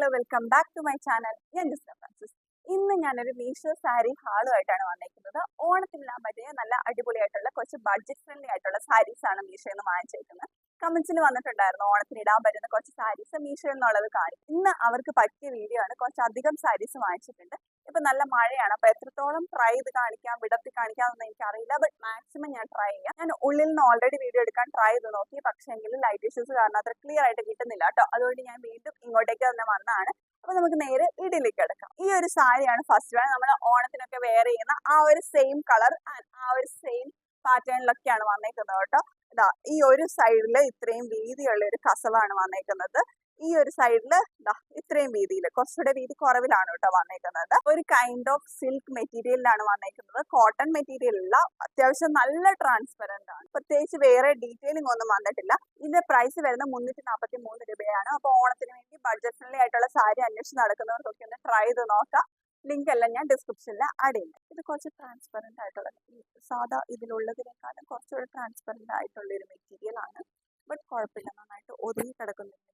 Hello welcome back to my channel. ഞാൻ Jisna Francis. ഇന്ന് ഞാനൊരു മീഷോ സാരി ഹാളുമായിട്ടാണ് വന്നിരിക്കുന്നത്. ഓണത്തിനിടാൻ പറ്റിയ നല്ല അടിപൊളിയായിട്ടുള്ള കുറച്ച് ബഡ്ജറ്റ് ഫ്രണ്ട്ലി ആയിട്ടുള്ള സാരീസ് ആണ് മീഷോയിൽ നിന്ന് വാങ്ങിച്ചേക്കുന്നത്. കമന്റ്സിൽ വന്നിട്ടുണ്ടായിരുന്നു ഓണത്തിന് ഇടാൻ പറ്റുന്ന കുറച്ച് സാരീസ് മീഷോ എന്നുള്ളത് കാണിക്കും. ഇന്ന് അവർക്ക് പറ്റിയ വീഡിയോ ആണ്. കുറച്ചധികം സാരീസ് വാങ്ങിച്ചിട്ടുണ്ട്. ഇപ്പൊ നല്ല മഴയാണ്, അപ്പൊ എത്രത്തോളം ട്രൈ ചെയ്ത് കാണിക്കാം, വിടർത്തി കാണിക്കാമെന്ന് എനിക്കറിയില്ല. ബട്ട് മാക്സിമം ഞാൻ ട്രൈ ചെയ്യാം. ഞാൻ ഉള്ളിൽ നിന്ന് ഓൾറെഡി വീഡിയോ എടുക്കാൻ ട്രൈ ചെയ്ത് നോക്കി, പക്ഷേ എങ്കിലും ലൈറ്റ് ഇഷ്യൂസ് കാരണം അത്ര ക്ലിയർ ആയിട്ട് കിട്ടുന്നില്ല കേട്ടോ. അതുകൊണ്ട് ഞാൻ വീണ്ടും ഇങ്ങോട്ടേക്ക് തന്നെ വന്നതാണ്. അപ്പൊ നമുക്ക് നേരെ വീഡിയോയിലേക്ക് എടുക്കാം. ഈ ഒരു സാരിയാണ് ഫസ്റ്റ് വൺ. നമ്മൾ ഓണത്തിനൊക്കെ വെയർ ചെയ്യുന്ന ആ ഒരു സെയിം കളർ ആൻഡ് ആ ഒരു സെയിം പാറ്റേണിലൊക്കെയാണ് വന്നേക്കുന്നത് കേട്ടോ. ഇതാ ഈ ഒരു സൈഡില് ഇത്രയും വീതിയുള്ള ഒരു കസവാണ് വന്നേക്കുന്നത്. ഈ ഒരു സൈഡില് ഇത്രയും വീതിയിൽ, കുറച്ചുകൂടെ വീതി കുറവിലാണ് കേട്ടോ വന്നേക്കുന്നത്. ഒരു കൈൻഡ് ഓഫ് സിൽക്ക് മെറ്റീരിയലിലാണ് വന്നേക്കുന്നത്. കോട്ടൺ മെറ്റീരിയൽ അല്ല, അത്യാവശ്യം നല്ല ട്രാൻസ്പെറന്റ് ആണ്. പ്രത്യേകിച്ച് വേറെ ഡീറ്റെയിലിംഗ് ഒന്നും വന്നിട്ടില്ല. ഇതിന്റെ പ്രൈസ് വരുന്നത് 343 രൂപയാണ്. അപ്പൊ ഓണത്തിന് വേണ്ടി ബഡ്ജറ്റ് ഫ്രണ്ട്ലി ആയിട്ടുള്ള സാരി അന്വേഷിച്ച് നടക്കുന്നവർക്കൊക്കെ ഒന്ന് ട്രൈ ചെയ്ത് നോക്കാം. ലിങ്ക് എല്ലാം ഞാൻ ഡിസ്ക്രിപ്ഷനിൽ ആഡ് ചെയ്യുന്നുണ്ട്. ഇത് കുറച്ച് ട്രാൻസ്പെറന്റ് ആയിട്ടുള്ള, സാധാ ഇതിലുള്ളതിനേക്കാളും കുറച്ചുകൂടെ ട്രാൻസ്പെറന്റ് ആയിട്ടുള്ള ഒരു മെറ്റീരിയൽ ആണ്. ബട്ട് കുഴപ്പമില്ല, നന്നായിട്ട് ഒതുങ്ങി കിടക്കുന്ന മെറ്റീരിയൽ.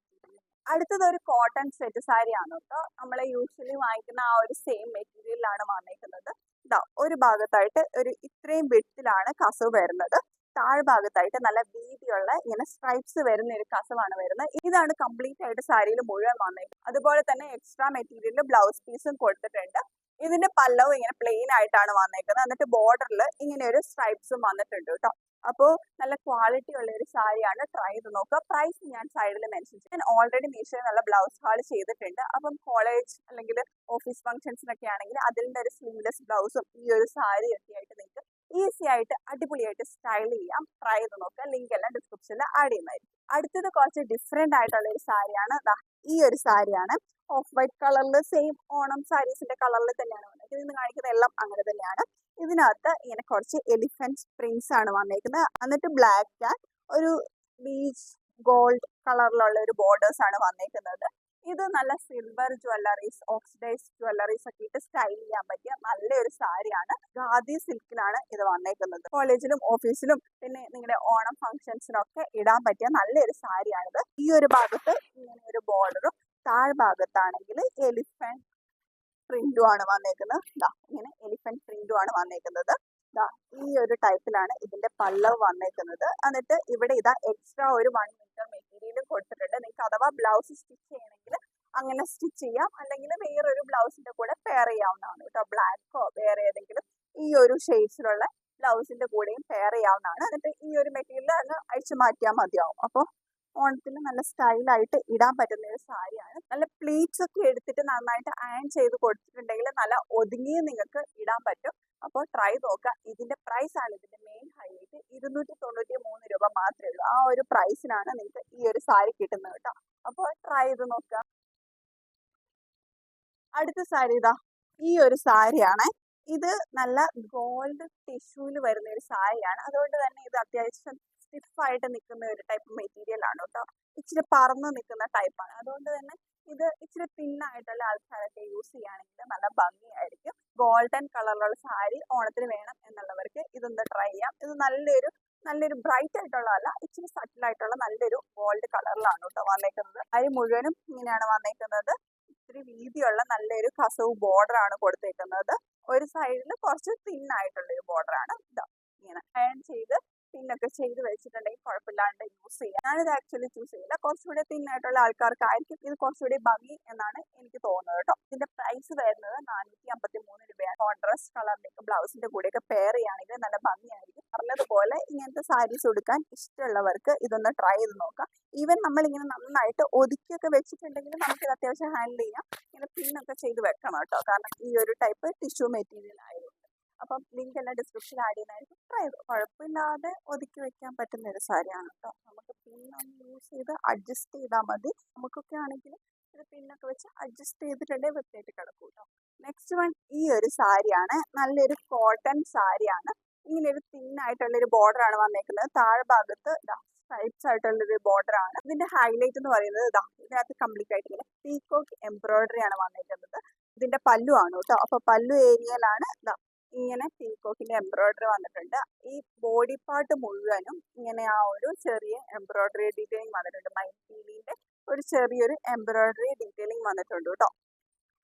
അടുത്തത് ഒരു കോട്ടൺ സെറ്റ് സാരി ആണ് കേട്ടോ. നമ്മളെ യൂഷ്വലി വാങ്ങിക്കുന്ന ആ ഒരു സെയിം മെറ്റീരിയലാണ് വന്നേക്കുന്നത്. ഇതാ ഒരു ഭാഗത്തായിട്ട് ഒരു ഇത്രയും വിഡ്ത്തിലാണ് കസവ് വരുന്നത്. താഴ്ഭാഗത്തായിട്ട് നല്ല വീതിയുള്ള ഇങ്ങനെ സ്ട്രൈപ്സ് വരുന്ന ഒരു കസവാണ് വരുന്നത്. ഇതാണ് കംപ്ലീറ്റ് ആയിട്ട് സാരിയിൽ മുഴുവൻ വന്നേക്കുന്നത്. അതുപോലെ തന്നെ എക്സ്ട്രാ മെറ്റീരിയലിൽ ബ്ലൗസ് പീസും കൊടുത്തിട്ടുണ്ട്. ഇതിന്റെ പല്ലവും ഇങ്ങനെ പ്ലെയിൻ ആയിട്ടാണ് വന്നേക്കുന്നത്. എന്നിട്ട് ബോർഡറിൽ ഇങ്ങനെ ഒരു സ്ട്രൈപ്സും വന്നിട്ടുണ്ട് കേട്ടോ. അപ്പോൾ നല്ല ക്വാളിറ്റി ഉള്ള ഒരു സാരിയാണ്. ട്രൈ ചെയ്ത് നോക്കുക. പ്രൈസ് ഞാൻ സൈഡിൽ മെൻഷൻ ചെയ്യും. ഞാൻ ഓൾറെഡി മീഷോയിൽ നല്ല ബ്ലൗസ് ഹാൾ ചെയ്തിട്ടുണ്ട്. അപ്പം കോളേജ് അല്ലെങ്കിൽ ഓഫീസ് ഫംഗ്ഷൻസിനൊക്കെ ആണെങ്കിൽ അതിൻ്റെ ഒരു സ്ലീവ്ലെസ് ബ്ലൗസും ഈ ഒരു സാരിയും ഒക്കെ ആയിട്ട് നിങ്ങൾക്ക് ഈസി ആയിട്ട് അടിപൊളിയായിട്ട് സ്റ്റൈൽ ചെയ്യാം. ട്രൈ ചെയ്ത് നോക്കുക. ലിങ്ക് എല്ലാം ഡിസ്ക്രിപ്ഷനിൽ ആഡ് ചെയ്യുന്നതായിരിക്കും. അടുത്തത് കുറച്ച് ഡിഫറെന്റ് ആയിട്ടുള്ള ഒരു സാരിയാണ്. ഈ ഒരു സാരിയാണ്. ഓഫ് വൈറ്റ് കളറിൽ സെയിം ഓണം സാരീസിന്റെ കളറിൽ തന്നെയാണ് വന്നത്. ഇന്ന് കാണിക്കുന്ന എല്ലാം അങ്ങനെ തന്നെയാണ്. ഇതിനകത്ത് ഇങ്ങനെ കുറച്ച് എലിഫന്റ് പ്രിന്റ്സ് ആണ് വന്നേക്കുന്നത്. എന്നിട്ട് ബ്ലാക്ക് ആൻഡ് ഒരു ബീച്ച് ഗോൾഡ് കളറിലുള്ള ഒരു ബോർഡേഴ്സ് ആണ് വന്നേക്കുന്നത്. ഇത് നല്ല സിൽവർ ജ്വല്ലറീസ്, ഓക്സിഡൈസ് ജ്വല്ലറീസ് ഒക്കെ ഇട്ട് സ്റ്റൈൽ ചെയ്യാൻ പറ്റിയ നല്ലൊരു സാരിയാണ്. ഖാദി സിൽക്കിലാണ് ഇത് വന്നേക്കുന്നത്. കോളേജിലും ഓഫീസിലും പിന്നെ നിങ്ങളുടെ ഓണം ഫംഗ്ഷൻസിനൊക്കെ ഇടാൻ പറ്റിയ നല്ലൊരു സാരിയാണിത്. ഈ ഒരു ഭാഗത്ത് ഇങ്ങനെ ഒരു ബോർഡറും താഴ്ഭാഗത്താണെങ്കിൽ എലിഫന്റ് പ്രിന്റും ആണ് വന്നേക്കുന്നത്. ഇങ്ങനെ എലിഫന്റ് പ്രിന്റും ആണ് വന്നേക്കുന്നത്. ഈ ഒരു ടൈപ്പിലാണ് ഇതിന്റെ പല്ലവ് വന്നേക്കുന്നത്. എന്നിട്ട് ഇവിടെ എക്സ്ട്രാ ഒരു 1 മീറ്റർ മെറ്റീരിയലും കൊടുത്തിട്ടുണ്ട്. നിങ്ങൾക്ക് അഥവാ ബ്ലൗസ് സ്റ്റിച്ച് ചെയ്യണമെങ്കിൽ അങ്ങനെ സ്റ്റിച്ച് ചെയ്യാം, അല്ലെങ്കിൽ വേറൊരു ബ്ലൗസിന്റെ കൂടെ പെയർ ചെയ്യാവുന്നതാണ് കേട്ടോ. ബ്ലാക്കോ വേറെ ഏതെങ്കിലും ഈ ഒരു ഷെയ്ഡ്സിലുള്ള ബ്ലൗസിന്റെ കൂടെയും പെയർ ചെയ്യാവുന്നതാണ്. എന്നിട്ട് ഈ ഒരു മെറ്റീരിയൽ അങ്ങ് അഴിച്ചു മാറ്റിയാൽ മതിയാവും. അപ്പോൾ ഓണത്തിന് നല്ല സ്റ്റൈലായിട്ട് ഇടാൻ പറ്റുന്ന ഒരു സാരിയാണ്. നല്ല പ്ലീറ്റ്സ് ഒക്കെ എടുത്തിട്ട് നന്നായിട്ട് അയൺ ചെയ്ത് കൊടുത്തിട്ടുണ്ടെങ്കിൽ നല്ല ഒതുങ്ങി നിങ്ങൾക്ക് ഇടാൻ പറ്റും. അപ്പോൾ ട്രൈ നോക്കുക. ഇതിന്റെ പ്രൈസ് ആണ് ഇതിന്റെ മെയിൻ ഹൈലൈറ്റ്. 293 രൂപ മാത്രമേ ഉള്ളൂ. ആ ഒരു പ്രൈസിനാണ് നിങ്ങൾക്ക് ഈ ഒരു സാരി കിട്ടുന്നത് കേട്ടോ. അപ്പോൾ ട്രൈ ചെയ്ത് നോക്കുക. അടുത്ത സാരി ഈ ഒരു സാരിയാണ്. ഇത് നല്ല ഗോൾഡ് ടിഷ്യൂല് വരുന്ന ഒരു സാരിയാണ്. അതുകൊണ്ട് തന്നെ ഇത് അത്യാവശ്യം സ്റ്റിഫായിട്ട് നിൽക്കുന്ന ഒരു ടൈപ്പ് മെറ്റീരിയൽ ആണ് കേട്ടോ. ഇച്ചിരി പറന്ന് നിൽക്കുന്ന ടൈപ്പാണ്. അതുകൊണ്ട് തന്നെ ഇത് ഇച്ചിരി തിന്നായിട്ടുള്ള ആൾക്കാരൊക്കെ യൂസ് ചെയ്യുകയാണെങ്കിൽ നല്ല ഭംഗിയായിരിക്കും. ഗോൾഡൻ കളറിലുള്ള സാരി ഓണത്തിന് വേണം എന്നുള്ളവർക്ക് ഇതൊന്ന് ട്രൈ ചെയ്യാം. ഇത് നല്ലൊരു ബ്രൈറ്റ് ആയിട്ടുള്ളതല്ല, ഇച്ചിരി സട്ടിൽ ആയിട്ടുള്ള നല്ലൊരു ഗോൾഡ് കളറിലാണ് കേട്ടോ വന്നേക്കുന്നത്. സാരി മുഴുവനും ഇങ്ങനെയാണ് വന്നേക്കുന്നത്. ഇത്തിരി വീതിയുള്ള നല്ലൊരു കസവ് ബോർഡർ ആണ് കൊടുത്തേക്കുന്നത്. ഒരു സൈഡിൽ കുറച്ച് തിന്നായിട്ടുള്ള ഒരു ബോർഡർ ആണ്. ഇങ്ങനെ അയൺ ചെയ്ത് പിന്നൊക്കെ ചെയ്ത് വെച്ചിട്ടുണ്ടെങ്കിൽ കുഴപ്പമില്ലാണ്ട് യൂസ് ചെയ്യാം. ഞാനിത് ആക്ച്വലി ചൂസ് ചെയ്യില്ല. കുറച്ചുകൂടി തിന്നായിട്ടുള്ള ആൾക്കാർക്കായിരിക്കും ഇത് കുറച്ചുകൂടി ഭംഗി എന്നാണ് എനിക്ക് തോന്നുന്നത് കേട്ടോ. ഇതിന്റെ പ്രൈസ് വരുന്നത് 453 രൂപയാണ്. കോൺട്രാസ്റ്റ് കളറിലേക്ക് ബ്ലൗസിന്റെ കൂടെയൊക്കെ പെയർ ചെയ്യുകയാണെങ്കിൽ നല്ല ഭംഗിയായിരിക്കും. പറഞ്ഞതുപോലെ ഇങ്ങനത്തെ സാരീസ് കൊടുക്കാൻ ഇഷ്ടമുള്ളവർക്ക് ഇതൊന്ന് ട്രൈ ചെയ്ത് നോക്കാം. ഈവൻ നമ്മളിങ്ങനെ നന്നായിട്ട് ഒതുക്കിയൊക്കെ വെച്ചിട്ടുണ്ടെങ്കിൽ നമുക്കിത് അത്യാവശ്യം ഹാൻഡിൽ ചെയ്യാം. ഇങ്ങനെ പിന്നൊക്കെ ചെയ്ത് വെക്കണം കേട്ടോ. കാരണം ഈ ഒരു ടൈപ്പ് ടിഷ്യൂ മെറ്റീരിയൽ ആയതുകൊണ്ട്. അപ്പം ലിങ്ക് എല്ലാം ഡിസ്ക്രിപ്ഷനിൽ ആഡ് ചെയ്യുന്നതായിരിക്കും. ട്രൈ ചെയ്തു. കുഴപ്പമില്ലാതെ ഒതുക്കി വെക്കാൻ പറ്റുന്ന ഒരു സാരിയാണ് കേട്ടോ. നമുക്ക് പിന്നൊന്ന് യൂസ് ചെയ്ത് അഡ്ജസ്റ്റ് ചെയ്താൽ മതി. നമുക്കൊക്കെ ആണെങ്കിൽ ഒരു പിന്നൊക്കെ വെച്ച് അഡ്ജസ്റ്റ് ചെയ്തിട്ടുണ്ടെങ്കിൽ വൃത്തിയായിട്ട് കിടക്കും കേട്ടോ. നെക്സ്റ്റ് വൺ ഈ ഒരു സാരിയാണ്. നല്ലൊരു കോട്ടൺ സാരിയാണ്. ഇങ്ങനെ ഒരു തിന്നായിട്ടുള്ളൊരു ബോർഡർ ആണ് വന്നേക്കുന്നത്. താഴ്ഭാഗത്ത് സ്ട്രൈപ്സ് ആയിട്ടുള്ളൊരു ബോർഡർ ആണ്. ഇതിന്റെ ഹൈലൈറ്റ് എന്ന് പറയുന്നത് ഇതിനകത്ത് കംപ്ലീറ്റ് ആയിട്ട് ഇങ്ങനെ പീകോക്ക് എംബ്രോയിഡറി ആണ് വന്നേക്കുന്നത്. ഇതിന്റെ പല്ലു ആണ് കേട്ടോ. അപ്പൊ പല്ലു ഏരിയയിലാണ് ഇങ്ങനെ പീകോക്കിന്റെ എംബ്രോയിഡറി വന്നിട്ടുണ്ട്. ഈ ബോഡി പാർട്ട് മുഴുവനും ഇങ്ങനെ ആ ഒരു ചെറിയ എംബ്രോയിഡറി ഡീറ്റെയിലിംഗ് വന്നിട്ടുണ്ട്. മയിൽപീലിന്റെ ഒരു ചെറിയൊരു എംബ്രോയിഡറി ഡീറ്റെയിലിംഗ് വന്നിട്ടുണ്ട് കേട്ടോ.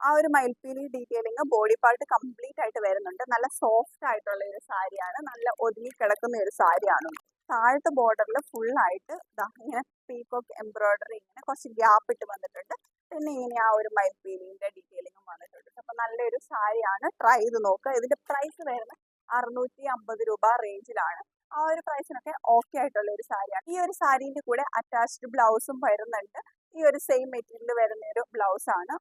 ആ ഒരു മയിൽപ്പീലി ഡീറ്റെയിലിംഗ് ബോഡി പാർട്ട് കംപ്ലീറ്റ് ആയിട്ട് വരുന്നുണ്ട്. നല്ല സോഫ്റ്റ് ആയിട്ടുള്ള ഒരു സാരിയാണ്, നല്ല ഒതുങ്ങി കിടക്കുന്ന ഒരു സാരിയാണ്. താഴത്തെ ബോർഡറിൽ ഫുൾ ആയിട്ട് ഇങ്ങനെ പീകോക്ക് എംബ്രോയിഡറി ഇങ്ങനെ കുറച്ച് ഗ്യാപ്പ് ഇട്ട് വന്നിട്ടുണ്ട്. പിന്നെ ഇങ്ങനെ ആ ഒരു മയിൽപ്പീലിന്റെ ഡീറ്റെയിലിംഗും വന്നിട്ടുണ്ട്. അപ്പൊ നല്ലൊരു സാരിയാണ്, ട്രൈ ചെയ്ത് നോക്കുക. ഇതിന്റെ പ്രൈസ് വരുന്നത് 650 രൂപ റേഞ്ചിലാണ്. ആ ഒരു പ്രൈസിനൊക്കെ ഓക്കെ ആയിട്ടുള്ള ഒരു സാരിയാണ്. ഈ ഒരു സാരീന്റെ കൂടെ അറ്റാച്ച്ഡ് ബ്ലൗസും വരുന്നുണ്ട്. ഈ ഒരു സെയിം മെറ്റീരിയൽ വരുന്ന ഒരു ബ്ലൗസ് ആണ്.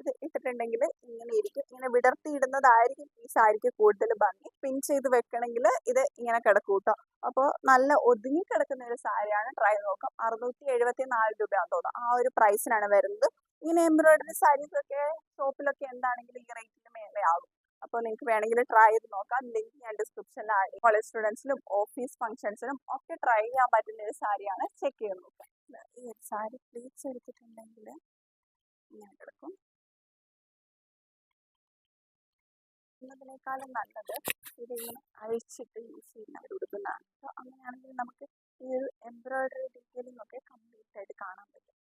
ഇത് ഇട്ടിട്ടുണ്ടെങ്കിൽ ഇങ്ങനെ ഇരിക്കും. ഇങ്ങനെ വിടർത്തി ഇടുന്നതായിരിക്കും ഈ സാരിക്ക് കൂടുതൽ ഭംഗി. പിൻ ചെയ്ത് വെക്കണമെങ്കിൽ ഇത് ഇങ്ങനെ കിടക്കും കേട്ടോ. അപ്പോൾ നല്ല ഒതുങ്ങി കിടക്കുന്ന ഒരു സാരിയാണ്, ട്രൈ നോക്കാം. 674 രൂപയാണെന്ന് തോന്നുന്നു. ആ ഒരു പ്രൈസിനാണ് വരുന്നത്. ഇങ്ങനെ എംബ്രോയിഡറി സാരീസ് ഒക്കെ ഷോപ്പിലൊക്കെ എന്താണെങ്കിലും ഈ റേറ്റിന് മേലെ ആകും. അപ്പോൾ നിങ്ങൾക്ക് വേണമെങ്കിൽ ട്രൈ ചെയ്ത് നോക്കാം. ലിങ്ക് ഞാൻ ഡിസ്ക്രിപ്ഷനിൽ ആഡ് ചെയ്യും. കോളേജ് സ്റ്റുഡൻസിനും ഓഫീസ് ഫംഗ്ഷൻസിനും ഒക്കെ ട്രൈ ചെയ്യാൻ പറ്റുന്ന ഒരു സാരിയാണ്. ചെക്ക് ചെയ്ത് നോക്കാം. ഈ ഒരു സാരി പ്ലീറ്റ്സ് എടുത്തിട്ടുണ്ടെങ്കിൽ ഇങ്ങനെ കിടക്കും. എന്നതിനേക്കാളും നല്ലത് ഇതിങ്ങനെ അഴിച്ചിട്ട് യൂസ് ചെയ്യുന്നവർ ഉടുക്കുന്നതാണ്. അപ്പോൾ അങ്ങനെയാണെങ്കിൽ നമുക്ക് ഈ ഒരു എംബ്രോയിഡറി ഡീറ്റെയിലിംഗ് ഒക്കെ കംപ്ലീറ്റ് ആയിട്ട് കാണാൻ പറ്റും.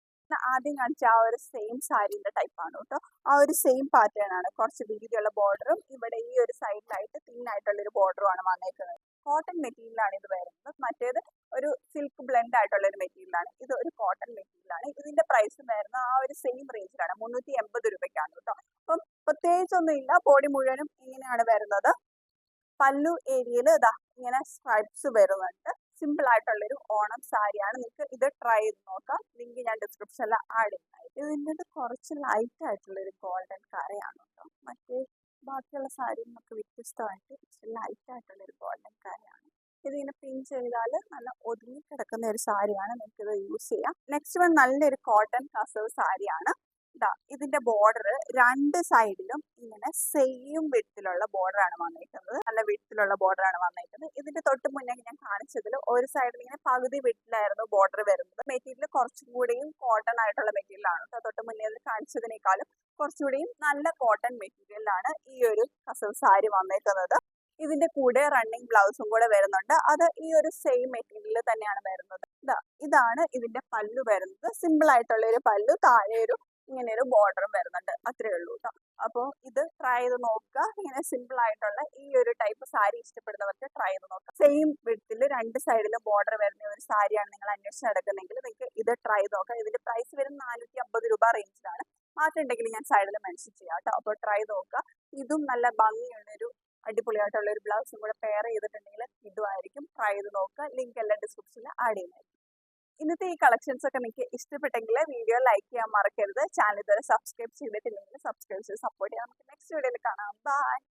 ആദ്യം കാണിച്ച ആ ഒരു സെയിം സാരീന്റെ ടൈപ്പാണ് കേട്ടോ. ആ ഒരു സെയിം പാറ്റേൺ ആണ്. കുറച്ച് വീതിയുള്ള ബോർഡറും ഇവിടെ ഈ ഒരു സൈഡിലായിട്ട് തിന്നായിട്ടുള്ള ഒരു ബോർഡറുമാണ് വന്നേക്കുന്നത്. കോട്ടൺ മെറ്റീരിയലാണ് ഇത് വരുന്നത്. മറ്റേത് ഒരു സിൽക്ക് ബ്ലെൻഡ് ആയിട്ടുള്ള ഒരു മെറ്റീരിയലാണ്. ഇത് ഒരു കോട്ടൺ മെറ്റീരിയലാണ്. ഇതിന്റെ പ്രൈസ് വരുന്നത് ആ ഒരു സെയിം റേഞ്ചിലാണ്, 380 രൂപയ്ക്കാണ് കേട്ടോ. അപ്പം പ്രത്യേകിച്ചൊന്നും ഇല്ല. ബോഡി മുഴുവനും ഇങ്ങനെയാണ് വരുന്നത്. പല്ലു ഏരിയയിൽ ഇതാ ഇങ്ങനെ സ്ട്രൈപ്സ് വരുന്നുണ്ട്. സിമ്പിൾ ആയിട്ടുള്ളൊരു ഓണം സാരിയാണ്. നിങ്ങൾക്ക് ഇത് ട്രൈ ചെയ്ത് നോക്കാം. ലിങ്ക് ഞാൻ ഡിസ്ക്രിപ്ഷനിൽ ആഡ് ചെയ്യുന്നത്. ഇതിൻ്റെ കുറച്ച് ലൈറ്റ് ആയിട്ടുള്ളൊരു ഗോൾഡൻ കറയാണ് കേട്ടോ. മറ്റേ ബാക്കിയുള്ള സാരിയിൽ നിന്നൊക്കെ വ്യത്യസ്തമായിട്ട് ലൈറ്റ് ആയിട്ടുള്ളൊരു ഗോൾഡൻ കറയാണ്. ഇതിങ്ങനെ പിൻ ചെയ്താൽ നല്ല ഒതുങ്ങി കിടക്കുന്ന ഒരു സാരിയാണ്. നിങ്ങൾക്ക് ഇത് യൂസ് ചെയ്യാം. നെക്സ്റ്റ് വൺ നല്ലൊരു കോട്ടൺ കസവ് സാരിയാണ്. ഇതിന്റെ ബോർഡർ രണ്ട് സൈഡിലും ഇങ്ങനെ സെയിം വിഡ്ത്തിലുള്ള ബോർഡറാണ് വന്നിരിക്കുന്നത്. നല്ല വിഡ്ത്തിലുള്ള ബോർഡറാണ് വന്നിരിക്കുന്നത്. ഇതിന്റെ തൊട്ട് മുന്നേ ഞാൻ കാണിച്ചതിൽ ഒരു സൈഡിൽ ഇങ്ങനെ പകുതി വിഡ്ത്തിലായിരുന്നു ബോർഡർ വരുന്നത്. മെറ്റീരിയൽ കുറച്ചും കൂടിയും കോട്ടൺ ആയിട്ടുള്ള മെറ്റീരിയലാണ്. തൊട്ട് മുന്നേ കാണിച്ചതിനേക്കാളും കുറച്ചുകൂടിയും നല്ല കോട്ടൺ മെറ്റീരിയലാണ് ഈ ഒരു കസവ് സാരി വന്നേക്കുന്നത്. ഇതിന്റെ കൂടെ റണ്ണിങ് ബ്ലൗസും കൂടെ വരുന്നുണ്ട്. അത് ഈ ഒരു സെയിം മെറ്റീരിയൽ തന്നെയാണ് വരുന്നത്. ഇതാണ് ഇതിന്റെ പല്ലു വരുന്നത്. സിമ്പിൾ ആയിട്ടുള്ള ഒരു പല്ലു, താഴെ ഒരു ഇങ്ങനെ ഒരു ബോർഡറും വരുന്നുണ്ട്. അത്രേ ഉള്ളൂ കേട്ടോ. അപ്പോൾ ഇത് ട്രൈ ചെയ്ത് നോക്കുക. ഇങ്ങനെ സിമ്പിൾ ആയിട്ടുള്ള ഈ ഒരു ടൈപ്പ് സാരി ഇഷ്ടപ്പെടുന്നവർക്ക് ട്രൈ ചെയ്ത് നോക്കാം. സെയിം വിഡ്ത്തിൽ രണ്ട് സൈഡിലും ബോർഡർ വരുന്ന ഒരു സാരിയാണ് നിങ്ങൾ അന്വേഷിച്ച് നടക്കുന്നെങ്കിൽ നിങ്ങൾക്ക് ഇത് ട്രൈ ചെയ്ത് നോക്കാം. ഇതിന്റെ പ്രൈസ് വരും 450 രൂപ റേഞ്ചിലാണ്. മാറ്റുണ്ടെങ്കിൽ ഞാൻ സൈഡിൽ മെൻഷൻ ചെയ്യാം കേട്ടോ. അപ്പോൾ ട്രൈ ചെയ്ത് നോക്കുക. ഇതും നല്ല ഭംഗിയുള്ളൊരു അടിപൊളിയായിട്ടുള്ള ഒരു ബ്ലൗസും കൂടെ പെയർ ചെയ്തിട്ടുണ്ടെങ്കിൽ ഇതുമായിരിക്കും. ട്രൈ ചെയ്ത് നോക്കുക. ലിങ്ക് എല്ലാം ഡിസ്ക്രിപ്ഷനിൽ ആഡ് ചെയ്യുന്നതായിരിക്കും. ഇന്നത്തെ ഈ കളക്ഷൻസ് ഒക്കെ നിങ്ങൾക്ക് ഇഷ്ടപ്പെട്ടെങ്കിൽ വീഡിയോ ലൈക്ക് ചെയ്യാൻ മറക്കരുത്. ചാനൽ ഇതുവരെ സബ്സ്ക്രൈബ് ചെയ്തിട്ടില്ലെങ്കിൽ സബ്സ്ക്രൈബ് ചെയ്ത് സപ്പോർട്ട് ചെയ്യാം. നമുക്ക് നെക്സ്റ്റ് വീഡിയോയിൽ കാണാം. ബൈ.